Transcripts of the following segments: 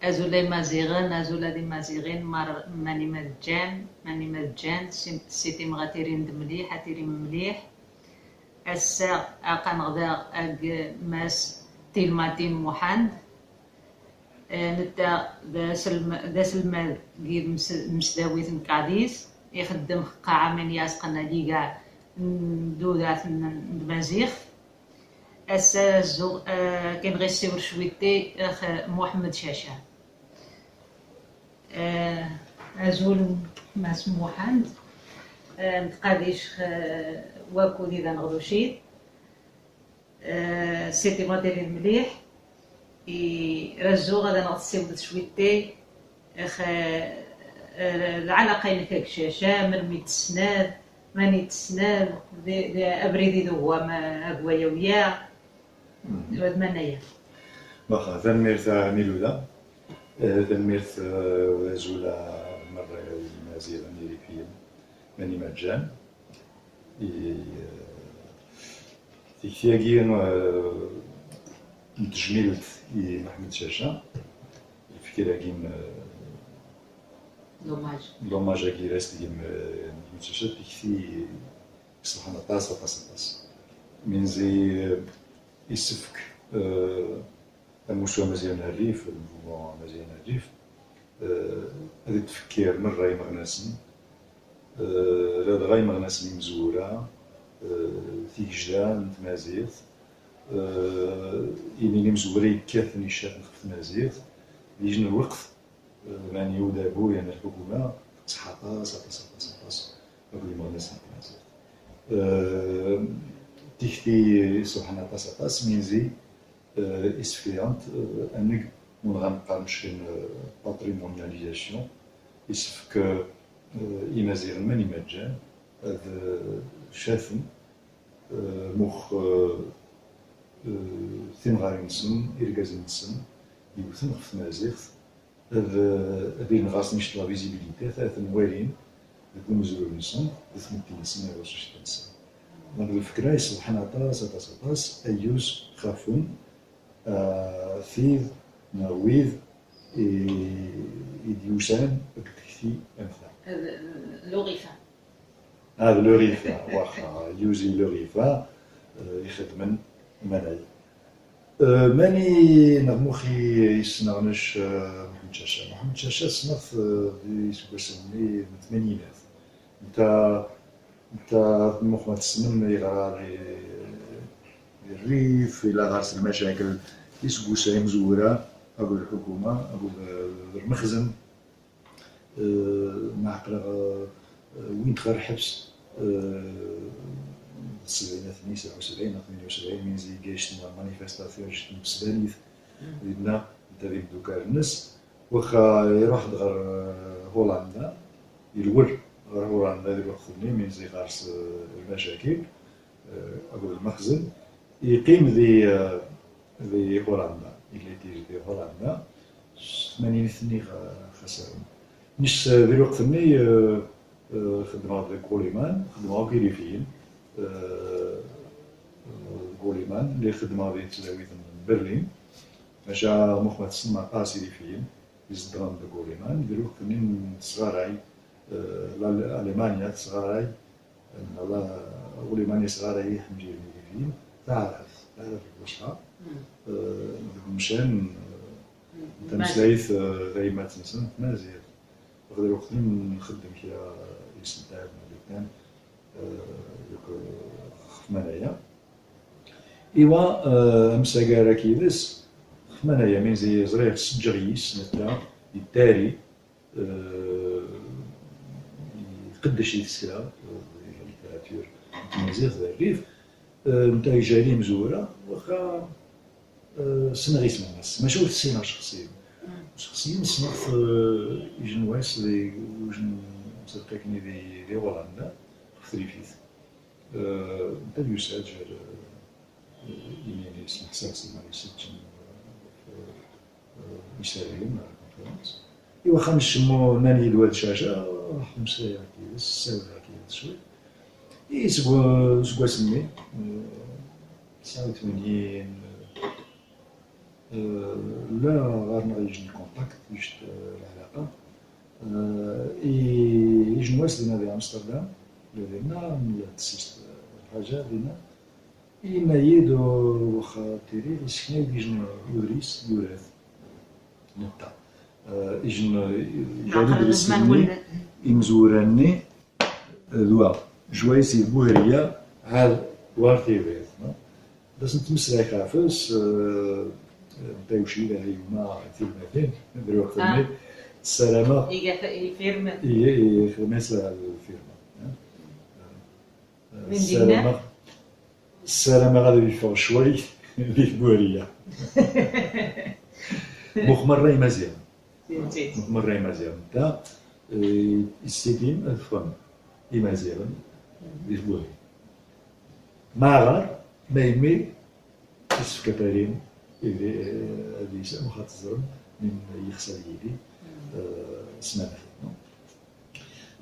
أزولي مازيغن أزولا دي مازيغين ماني مجان سيتي مغاتيرين دمليح هاتيري مليح أسا أقا نغدا أق ماس تيلماتين موحاند نتا دا سلمى قيد مسداويت نكاديس يخدم قاعة من ياسقنا ليقا ندودات نمازيغ أسا زو كان غير سيور شويتي محمد شاشة أزول ماس موحاند نتقاديش واكو دي ذا نغدوشيد سيتي ماتيري مليح رزو غدا نغسيو شويتي العلاقة ينكاك شاشة مرمي تسناد ماني تسناد أبريدي دو هو ما أقوى وياه ودمنايا واخا تنميرت ميلودا تنميرت زولا مرة مازيغ نيري فيلم ماني مجان تيكتياكين نتجميلت محمد شاشة الفكراكين لوماج كي راس ديال محمد شاشة تيكتي سبحان الله طاس من زي يسفك المستوى مزيان الريف الموضوع مزيان الريف هذا التفكير من راي مغناسن هذا غاي مغناسن مزورة تيجدان تمازيغ إني مزوري كاثني شاف نخف تمازيغ يجن الوقت يعني يودا بويا أن الحكومة صحاطاس أقول مغناسن تمازيغ تيختي سبحان الله طاس مينزي اسفيانت انك من غنقارنش باتريمونياليزاسيون يسفك إمازيغ ماني مجان هذا شافن مخ ثمغاري نسن إركاز نسن يوثن غف مازيغ هذا نغاس نشط لا فيزيبيليتي هذا نوالين ذاك المزور نسن ذاك مدي نسن ما يوصلش تنسن دونك الفكرة سبحان الله طاس أيوز خافون ثيذ ناويذ إديوسان بكتكتي أمثال لغيفة هذا لغيفة واخا يوزي لغيفة يخدمن مناي ماني نغموخي يسنغنش محمد شاشة سنغ في سوكسني الثمانينات انت مخ ما تسنم يغرى الريف إلى غارس المشاكل يسقوسها مزورة أقول الحكومة أقول المخزن معقل وين تغير حبس السبعينات 79 78 من زي جيش مانيفستاسيون جيت بسبانيث بدنا نتابع دوكا الناس واخا يروح غير هولندا يلول غير هولندا اللي وقتني من زي غارس المشاكل أقول المخزن يقيم ذي هولندا اللي تيجي في هولندا 80 ثني خسرهم نش ذي الوقت ثني خدمة كوليمان خدمة كيريفين كوليمان اللي خدمة في تلاويث برلين ماشا مخمة تسمى قاسي ريفين يزدران بكوليمان ذي الوقت ثني صغاراي ألمانيا صغاراي ألمانيا صغاراي حمجي ريفين تعرف الوشحة مشان تمسلايث غيمات نسن مازير وغدا الوقت نخدم كيا يستنتاج مالكان خمانايا إيوا مساقارا كيدس خمانايا من زي زريع سجريس نتا التاري يقدش يتسكرا الليتراتور مازيغ ذا الريف نتاع جاري مزورة واخا سنغيس من الناس ماشي السينما شخصيا صنف يجنواس لي وجن مسرقيني دي هولندا في ريفيث نتاع يساعد يميني اسم حساس ما يسجن يسالين على الكونفرنس إوا خمس مو ناني دوال شاشة خمسة كي الساوة كي شوي سقوا سمي 89 لا غارنا يجني كونتاكت يجت العلاقة يجنواس دينا دي أمستردام لدينا تسيست الحاجة دينا إما يدو وخا تيري يسكنا يجن يوريس يورث نتا يجن جانب السني إمزوراني دوا جوايسي بوهرية عاد وارتي بيت بس نتمسلاي خافس داوشي لا هيما تيماتين ندير وقت الميت السلامة يفيرما خدمات الفيرما من دينا السلامة غادي يفوق شوي اللي بوهرية مخمر مزيان مخمر مزيان تا يستديم الفم مزيان اللي بوهرية ما غار ما يمي السكرتارين اللي يسمى خاطر من يخسر يدي اسمها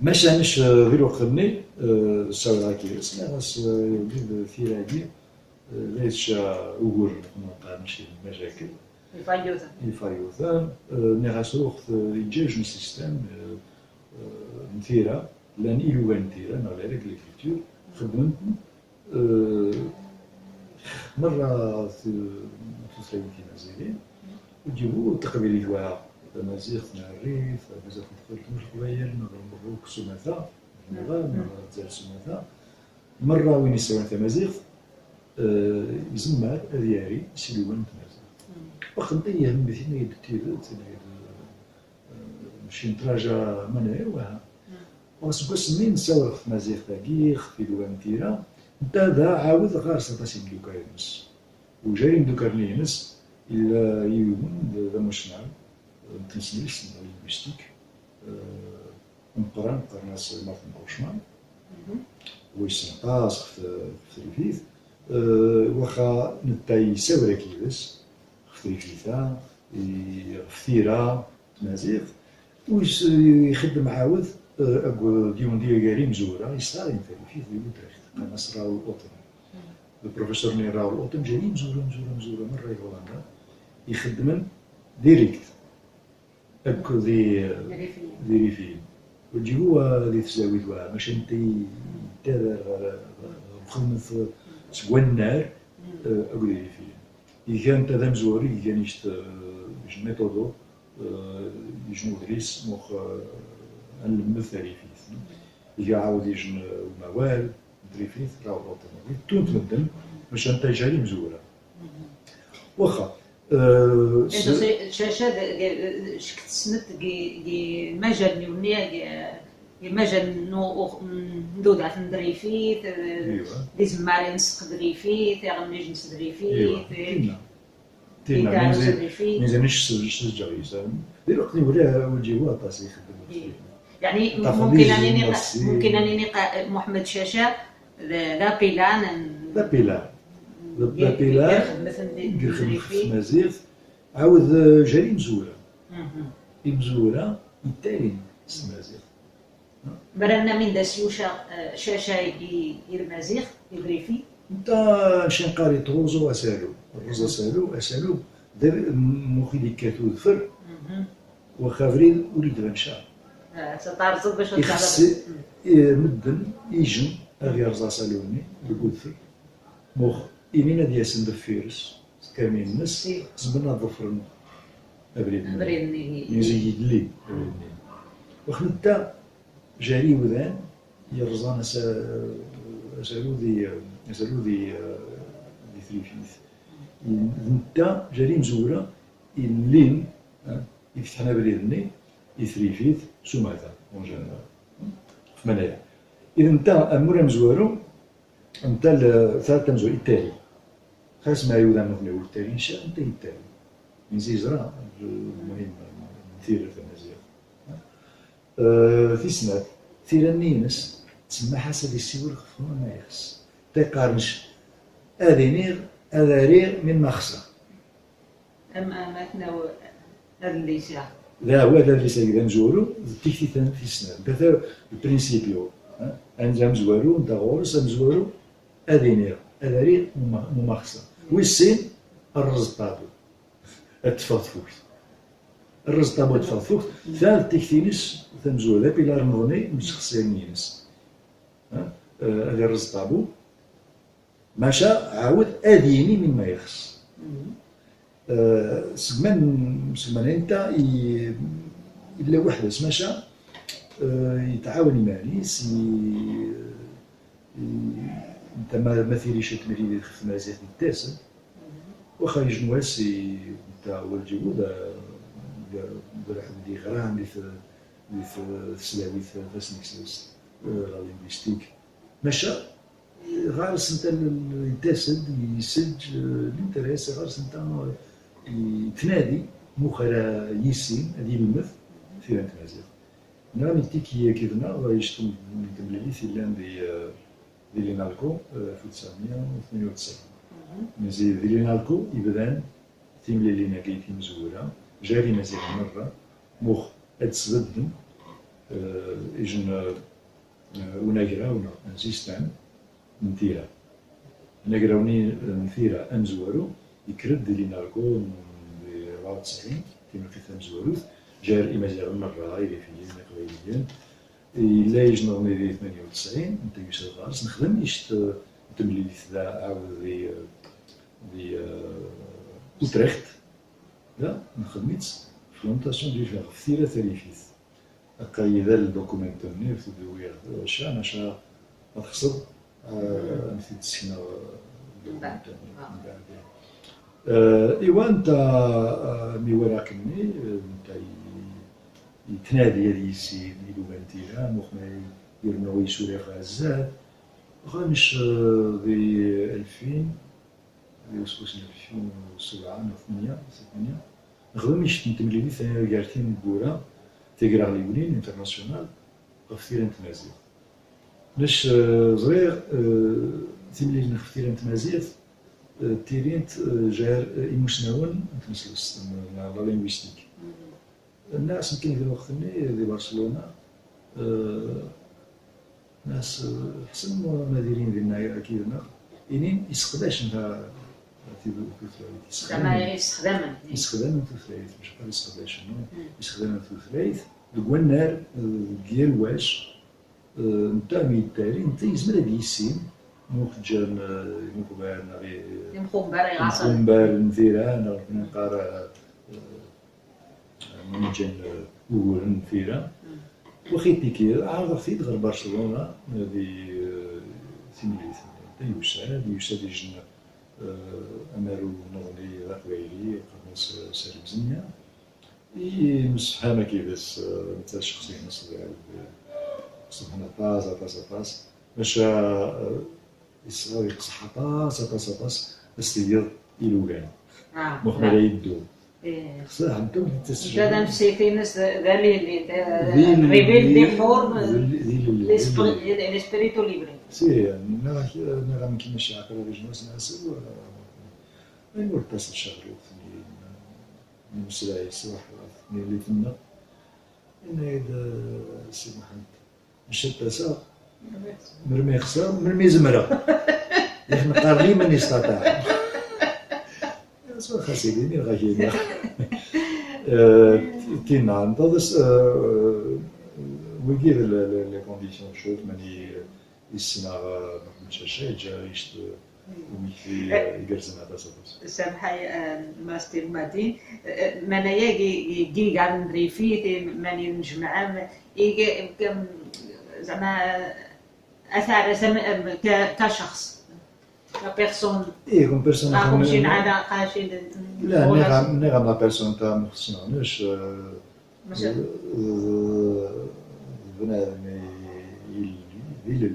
ماشانش غير وقتني الساوي هاكي اسمها غاس يولي ثيراكي ليش أقول ما قامش المشاكل يفايوثا نغاس وقت يجيج السيستم مثيرة لان إلوان مثيرة نغلا ليكريتور خدمت مرة في ثلاثين مازالين وجيبو تقبيل جواها مازيغ مع الريف مازال ندخل مش القبايل مرة سماثة مرة تزال سماثة مرة وين يسوي تمازيغ يزمر دياري سيلوان تمازيغ وخدي هم مثل يدتيرت مشي نتراجع مناير وها وسكوس منين نساوي في مازيغ تاكيخ في لوان تيرا نتا عاود غار سطاسي دوكاينس وجاي دوكارنينس إلا يوم ذا مشنع تنسليس لينغويستيك نقرا ناس مارتن كوشمان ويسنقاس في الريفيث واخا نتا يساوي كيفاس في الريفيثا يغفيرا تمازيغ ويس يخدم عاود ديون ديالي مزوره يستعين في الريفيث يوتريخت قناص راهو الأوطن البروفيسور ني راهو الأوطن جاي مزوره مرة هولندا يخدم ديريكت أكو ذي ريفيين وجيبوها ذي تساوي دواها ماشي نتي تاذر مخدمة سوا النار أكو ذي ريفيين إذا كان تاذا مزوري إذا كان يشت ميثودو يجنو دريس مخ نلمث ريفيث إذا عاود يجن موال دريفيث راهو الأوطن تون تمدن باش نتا جاري مزورة واخا شاشة شكت سنت مجال نيونيا مجال ندود على ندريفيت دي زمارين نسق دريفيت يغني جنس دريفيت تينا ميزانيش الجريسة دير وقت ولا وجيبوها طاسي يخدم يعني ممكن أنني محمد شاشة لا بيلان يخدم في مازيغ عاود جاري مزورة مزورة يتالي مازيغ برنا من داسيوشا شاشة يدير مازيغ يدري فيه نتا نمشي نقاري طروزو اسالو الرز اسالو دار مخي ديك كاتو ظفر وخافرين وليد غنشا ستعرض باش يخص مدن يجن غير رزا سالوني يقول ظفر مخ إننا دياسن دفيرس كامل الناس زبنا ظفرنا أبريدني يزيد لي أبريدني وخلتا جاري وذان يرزان أسالو ذي ثريفيث نتا جاري مزورة اللين يفتحنا بريدني يثريفيث سماثا في منايا إذا نتا أمورا مزورو نتا ثلاثة مزور التالي خاص ما يوضع مثل التالي نشاء نتا التالي من زيزرا المهم مثير في المزيغ في سنة ثيرا نينس تسمى حسب السيور خفونا ما يخص تقارنش أذينير أذارير من مخصة أمامتنا الليسا لا هو هذا الليسا إذا نزورو تكتيثا في سنة مثلا البرينسيبيو أنزا مزورو نتا غورس مزورو أذينير أذارير ممخصة والسين الرزطادو التفاضفوكت الرز طابو تفاضفوكت ثالث تكتينس تمزوله بلا رمضاني مش خصيانينس هذا الرز طابو ماشا عاود اديني مما يخص سمان انت الا واحد ماشا يتعاون مانيس انت ما ثيريش تمري في مازال التاسع واخا يجنواس انت والجو واحد اللي غرام اللي في السلاوي في فاسنيكس لينغويستيك ماشا غارس انت التاسد يسج الانتريس غارس انت تنادي مخرا يسين هذه المث في مازال نعم تيكي كيفنا غايشتم نكمل في لان دي لينالكو في 1998 مزيد دي لينالكو يبدان تيملي لينا كي مزورة جاري مزيد مرة مخ اتسبدن اجن وناقراونا سيستم نثيرا ناقراوني نثيرا امزورو يكرد دي لينالكو 94 تيملي في مزوروث جار إمازيغ مرة غير في قبيليين إلا يجنغني دي 98 نتا يوسف غارس نخدم يشت تملي ذا عاود دي أوتريخت لا نخدميت فلونتاسيون ديال فيغ في ثيرا ثريفيت هكا يذا الدوكومنتوني في دوير شا ماشا ما تخسر نفيد السكنة الدوكومنتوني من بعد إيوا نتا مي وراكني نتا يتنادي هذه السيد يلوغان تيران وخما يرنو يسوري غازات غامش دي 2000 وصلنا 2007 2008 نخدم يشت نتمليلي ثاني كارتين بورا تيقرا ليولين انترناسيونال غف تيران تمازيغ باش صغير تمليلي نخف تيران تمازيغ تيرينت جار يمشناون نتمسلس لا لينغويستيك الناس يمكن في الوقت دي برشلونة ناس حسن ما دايرين ديالنا كيفنا إنين يستخدمها زعما يستخدم الثلاث مش قال يستخدم شنو يستخدم الثلاث النار ديال واش نتا ميتالي نتا يزمر هاد يسين مخجن مخبار نغي مخبار نثيران نقرا منجن وورن نثيران وخيتيكي عارض فيد غير برشلونة هادي ثمليث يوساد يجن أمارو نغني غاكويلي قرنص سربزنيا مسفهمة كيفاش نتا شخصيا نصدر سبحان طاس باش يصغر يقصح طاس استيض إلوغان مخبر يدو صح انتم تسجل هذا نفسي في ناس اللي ريفيل دي فورم الاسبريتو ليبري سي انا يمكن ماشي عاقل ريجنوس ناس ما يورطاس الشغل من مسلاي الصباح اللي تما ان هذا سي محمد مشات تاسا مرمي خسر مرمي زمره ياك نقار لي من يستطيع سوا خاسيدي مي غاجينا تينا نطلس ويجي لي كونديسيون شوف ماني يسنا محمد شاشا جا يشت ويكي يقرزنا تاسا سامحي ماستر مادين منايا كي قاعد ندري فيه ماني نجمع زعما اثار كشخص كبيرسون كون بيرسون ماشي على قاشي لا نغم لا بيرسون تاع مخصناش بنادم يلي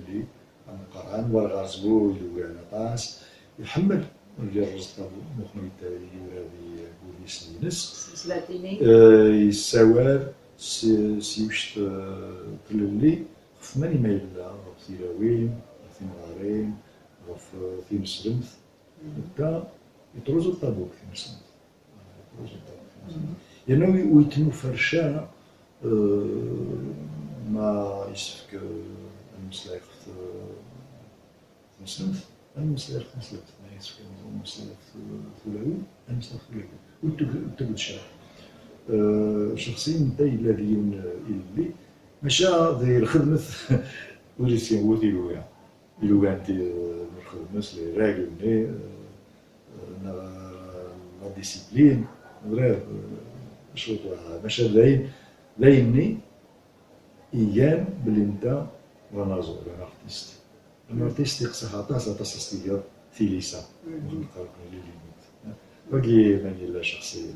عن القران والغازبو يلوي طاس يحمل رجال رزق مخمي تاعي هذه بودي سنينس سلاتيني يساوار سيوشت تللي خفماني ما يبدا في راوين في مغارين في مسلمث نبدا يطرزو الطابوك في مسلمث لأنه ويتنو فرشا ما يسفك المسلايق في مسلمث المسألة خمسة ما يسكن المسألة ثلاثي المسألة ثلاثي وتقول شاف شخصين تاي الذين اللي مشى ذي الخدمة وليسين وثي لويا لويا أنت الخدمة اللي راجل ني لا ديسيبلين غير شو مشى ذايني إيام بلي نتا ونازو أنا أرتيست أنا أرتيست يقصح عطاس استيقاظ ثيليسا ونقرب من اللي باقي ماني لا شخصيا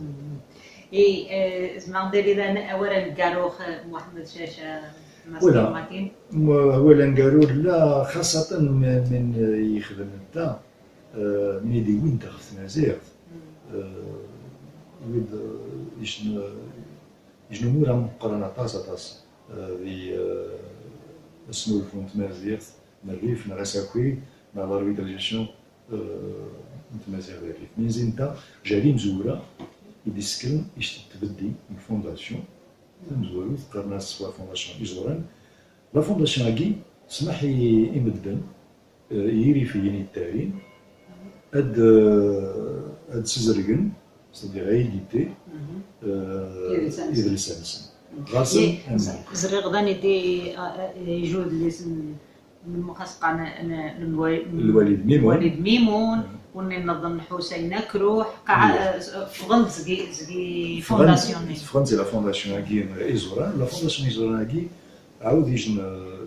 زعما ندير إذا أولا كاروخ محمد شاشة ولا. ماكين أولا قالوا لا خاصة من يخدم نتا من يدي وين تخف مزيغ ويد يجنو مورا مقارنة طاس ذي اسمو الفونت مازيغ مريف نغاساكوي مع لاربيتريزاسيون مازيغ الريف من زينتا جالي مزورة يدي سكن تبدي الفونداسيون مزورو تقارنا سوا فونداسيون إزوران لا فونداسيون هاكي سمح يمدن يري في التارين اد سيزرغن c'est-à-dire réédité يدرسانس غاسل زري غدا ندي يجود اللي المخصق الوالد ميمون وني نظن حسين كروح فغلط زكي فونداسيون فرنسا لا فونداسيون هاكي إزوران لا فونداسيون إزوران هاكي عاود يجن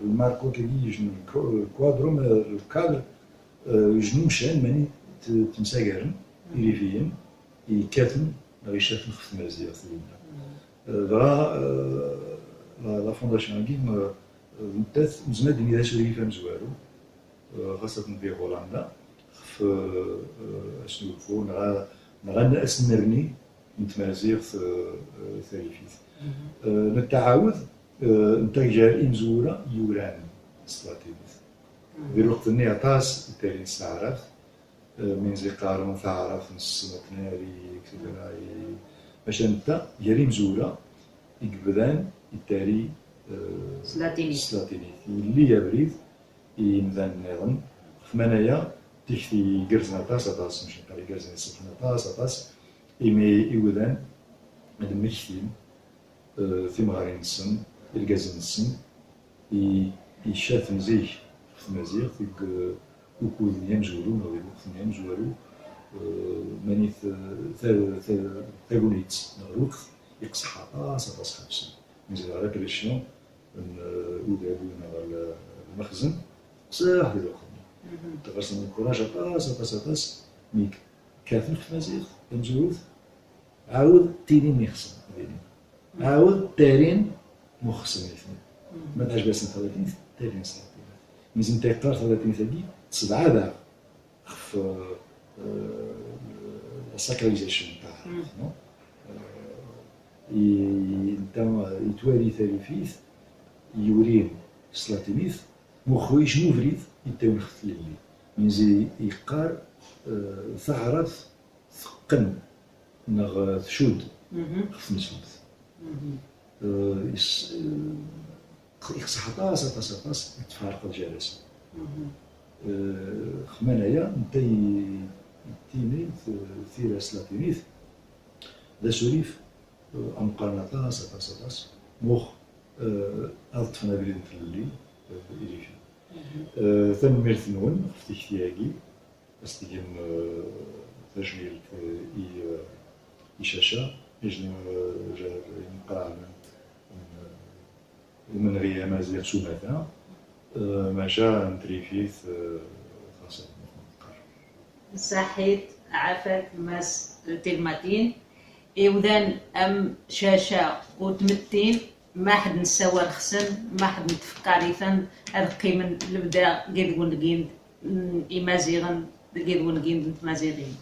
الماركو كي يجن الكوادروم الكادر يجنو مشان ماني تمساكرن يريفيين يكاتم غيشاتن خف مزيغ لا فونداسيون هاكي نتات مزماد إذا شريف مزوارو خاصة في هولندا في أسنوفو نغا أسنرني نتمازيغ ثالثيث نتعاود نتا جاري مزورة يوران استراتيجية في الوقت اللي عطاس التالي نستعرف من زي قارن تعرف نص ناري كذا باش نتا جاري مزورة يقبلان التالي سلاتيني اللي يبريد يمدان نظن فمانايا تيكتي قرزنا طاس مش نقالي قرزنا سخنا طاس إيمي يودان مادام مكتين ثمارين السن القازن السن يشاف مزيك في مزيغ فيك وكود ينجورو نغيبو خصنا ينجورو ماني ثاقونيت نغروك يقصح طاس خمسين نزيد على كريشيون ودابو على المخزن صح ديال الخدمة تغرسنا الكوراج طاس ميك كافن في مزيغ نجوز عاود تيرين ميخصن عاود تارين مخصن الاثنين ما تعجبش 30 تارين 30 ميزن تيقار 30 ثاني 7 دقائق في الساكراليزاسيون تاعها نتا يتوالي ثالثيث يورين سلاتينيث مخو يجنو فريد يتاون خف للي ميزي يقار ثعرف ثقن نغ ثشود خف نسلت يقصح طاس يتفارق الجلسة خمانايا نتا يتيني ثيرا سلاتينيث ذا سوريف أمقارنا طاس مخ ألطفنا بريد في الليل إليفي ثم مرثنون في تكتياجي أستيقن تجميل إشاشة يجن نقرأ من غير مازال سوماتا ماشا نتريفيث خاصة صحيت عافاك ماس تلماتين إودان أم شاشة وتمتين ما حد نسوى الخسن ما حد نتفكر ثن هذا قيمن اللي بدا قيد ونقيد إمازيغن قيد ونقيد نتمازيغين